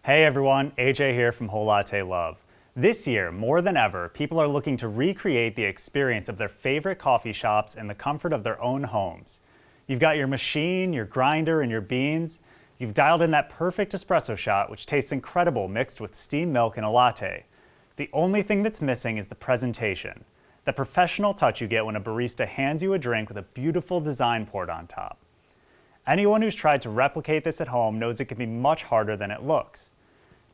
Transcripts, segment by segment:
Hey everyone, AJ here from Latte Love. This year, more than ever, people are looking to recreate the experience of their favorite coffee shops in the comfort of their own homes. You've got your machine, your grinder, and your beans. You've dialed in that perfect espresso shot, which tastes incredible mixed with steamed milk in a latte. The only thing that's missing is the presentation, the professional touch you get when a barista hands you a drink with a beautiful design poured on top. Anyone who's tried to replicate this at home knows it can be much harder than it looks.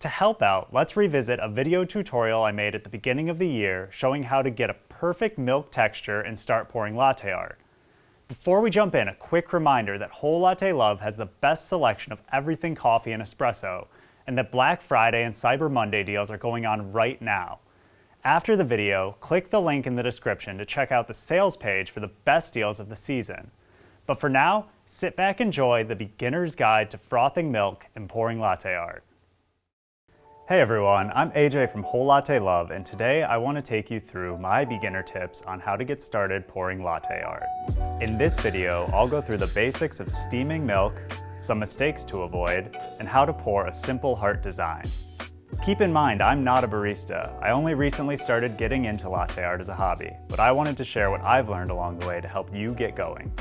To help out, let's revisit a video tutorial I made at the beginning of the year showing how to get a perfect milk texture and start pouring latte art. Before we jump in, a quick reminder that Latte Love has the best selection of everything coffee and espresso, and that Black Friday and Cyber Monday deals are going on right now. After the video, click the link in the description to check out the sales page for the best deals of the season. But for now, sit back and enjoy the beginner's guide to frothing milk and pouring latte art. Hey everyone, I'm AJ from Latte Love, and today I want to take you through my beginner tips on how to get started pouring latte art. In this video, I'll go through the basics of steaming milk, some mistakes to avoid, and how to pour a simple heart design. Keep in mind, I'm not a barista. I only recently started getting into latte art as a hobby, but I wanted to share what I've learned along the way to help you get going.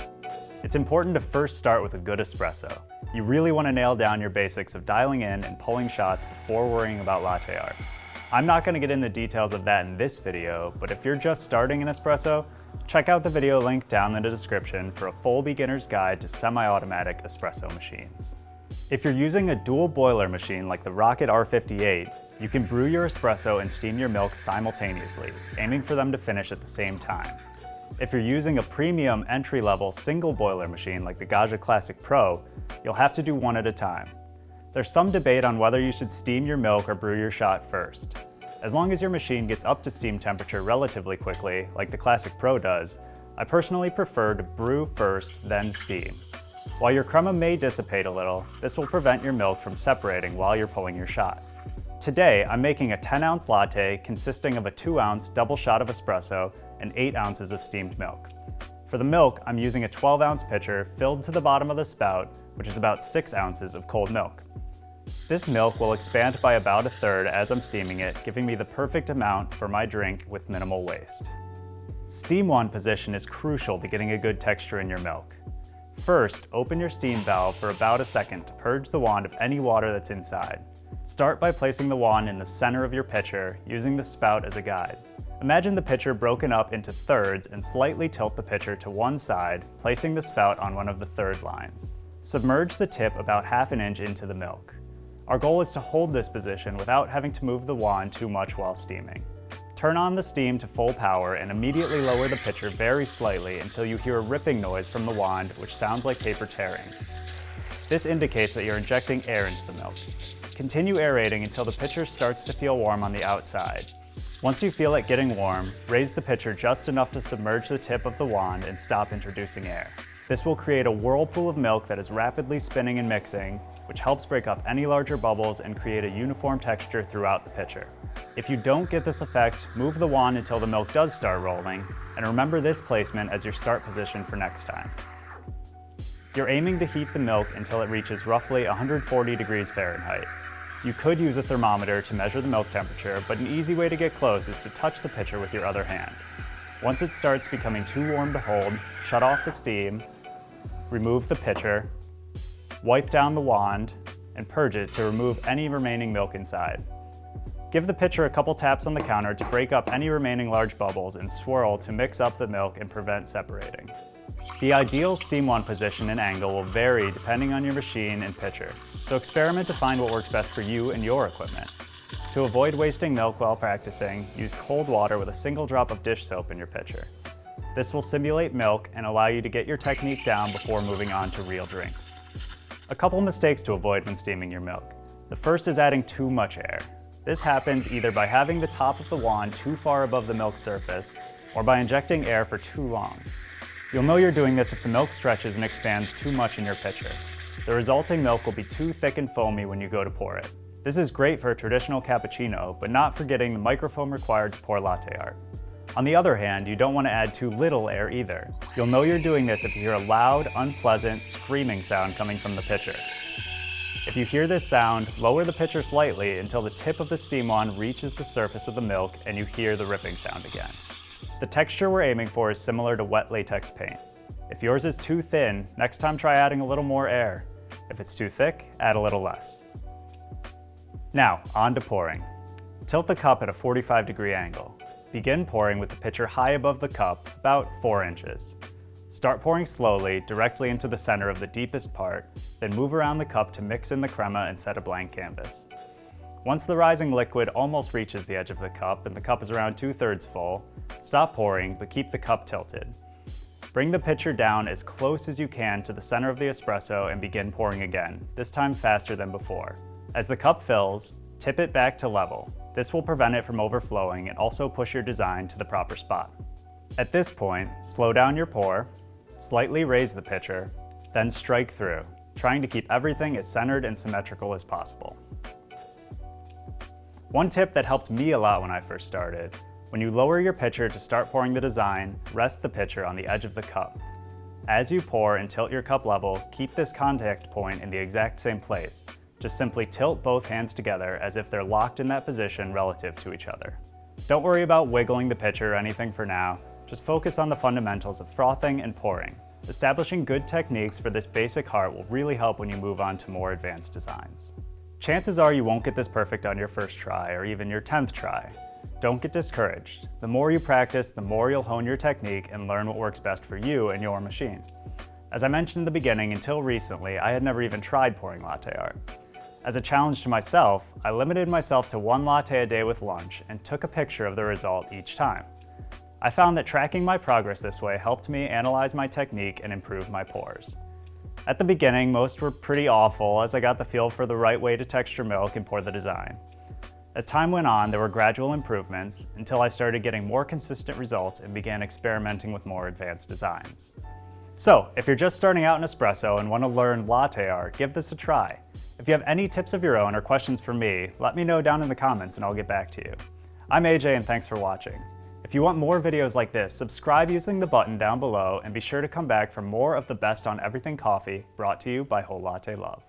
It's important to first start with a good espresso. You really want to nail down your basics of dialing in and pulling shots before worrying about latte art. I'm not going to get into the details of that in this video, but if you're just starting an espresso, check out the video link down in the description for a full beginner's guide to semi-automatic espresso machines. If you're using a dual boiler machine like the Rocket R58, you can brew your espresso and steam your milk simultaneously, aiming for them to finish at the same time. If you're using a premium entry-level single boiler machine like the Gaggia Classic Pro, you'll have to do one at a time. There's some debate on whether you should steam your milk or brew your shot first. As long as your machine gets up to steam temperature relatively quickly, like the Classic Pro does, I personally prefer to brew first, then steam. While your crema may dissipate a little, this will prevent your milk from separating while you're pulling your shot. Today, I'm making a 10-ounce latte consisting of a 2-ounce double shot of espresso and 8 ounces of steamed milk. For the milk, I'm using a 12-ounce pitcher filled to the bottom of the spout, which is about 6 ounces of cold milk. This milk will expand by about a third as I'm steaming it, giving me the perfect amount for my drink with minimal waste. Steam wand position is crucial to getting a good texture in your milk. First, open your steam valve for about a second to purge the wand of any water that's inside. Start by placing the wand in the center of your pitcher, using the spout as a guide. Imagine the pitcher broken up into thirds and slightly tilt the pitcher to one side, placing the spout on one of the third lines. Submerge the tip about half an inch into the milk. Our goal is to hold this position without having to move the wand too much while steaming. Turn on the steam to full power and immediately lower the pitcher very slightly until you hear a ripping noise from the wand, which sounds like paper tearing. This indicates that you're injecting air into the milk. Continue aerating until the pitcher starts to feel warm on the outside. Once you feel it getting warm, raise the pitcher just enough to submerge the tip of the wand and stop introducing air. This will create a whirlpool of milk that is rapidly spinning and mixing, which helps break up any larger bubbles and create a uniform texture throughout the pitcher. If you don't get this effect, move the wand until the milk does start rolling, and remember this placement as your start position for next time. You're aiming to heat the milk until it reaches roughly 140 degrees Fahrenheit. You could use a thermometer to measure the milk temperature, but an easy way to get close is to touch the pitcher with your other hand. Once it starts becoming too warm to hold, shut off the steam, remove the pitcher, wipe down the wand, and purge it to remove any remaining milk inside. Give the pitcher a couple taps on the counter to break up any remaining large bubbles and swirl to mix up the milk and prevent separating. The ideal steam wand position and angle will vary depending on your machine and pitcher, so experiment to find what works best for you and your equipment. To avoid wasting milk while practicing, use cold water with a single drop of dish soap in your pitcher. This will simulate milk and allow you to get your technique down before moving on to real drinks. A couple mistakes to avoid when steaming your milk. The first is adding too much air. This happens either by having the top of the wand too far above the milk surface or by injecting air for too long. You'll know you're doing this if the milk stretches and expands too much in your pitcher. The resulting milk will be too thick and foamy when you go to pour it. This is great for a traditional cappuccino, but not for getting the microfoam required to pour latte art. On the other hand, you don't want to add too little air either. You'll know you're doing this if you hear a loud, unpleasant, screaming sound coming from the pitcher. If you hear this sound, lower the pitcher slightly until the tip of the steam wand reaches the surface of the milk and you hear the ripping sound again. The texture we're aiming for is similar to wet latex paint. If yours is too thin, next time try adding a little more air. If it's too thick, add a little less. Now, on to pouring. Tilt the cup at a 45-degree angle. Begin pouring with the pitcher high above the cup, about 4 inches. Start pouring slowly, directly into the center of the deepest part, then move around the cup to mix in the crema and set a blank canvas. Once the rising liquid almost reaches the edge of the cup and the cup is around 2/3 full, stop pouring but keep the cup tilted. Bring the pitcher down as close as you can to the center of the espresso and begin pouring again, this time faster than before. As the cup fills, tip it back to level. This will prevent it from overflowing and also push your design to the proper spot. At this point, slow down your pour, slightly raise the pitcher, then strike through, trying to keep everything as centered and symmetrical as possible. One tip that helped me a lot when I first started: when you lower your pitcher to start pouring the design, rest the pitcher on the edge of the cup. As you pour and tilt your cup level, keep this contact point in the exact same place. Just simply tilt both hands together as if they're locked in that position relative to each other. Don't worry about wiggling the pitcher or anything for now, just focus on the fundamentals of frothing and pouring. Establishing good techniques for this basic art will really help when you move on to more advanced designs. Chances are you won't get this perfect on your first try or even your 10th try. Don't get discouraged. The more you practice, the more you'll hone your technique and learn what works best for you and your machine. As I mentioned in the beginning, until recently, I had never even tried pouring latte art. As a challenge to myself, I limited myself to 1 latte a day with lunch and took a picture of the result each time. I found that tracking my progress this way helped me analyze my technique and improve my pours. At the beginning, most were pretty awful as I got the feel for the right way to texture milk and pour the design. As time went on, there were gradual improvements until I started getting more consistent results and began experimenting with more advanced designs. So, if you're just starting out in espresso and want to learn latte art, give this a try. If you have any tips of your own or questions for me, let me know down in the comments and I'll get back to you. I'm AJ and thanks for watching. If you want more videos like this, subscribe using the button down below and be sure to come back for more of the best on everything coffee brought to you by Whole Latte Love.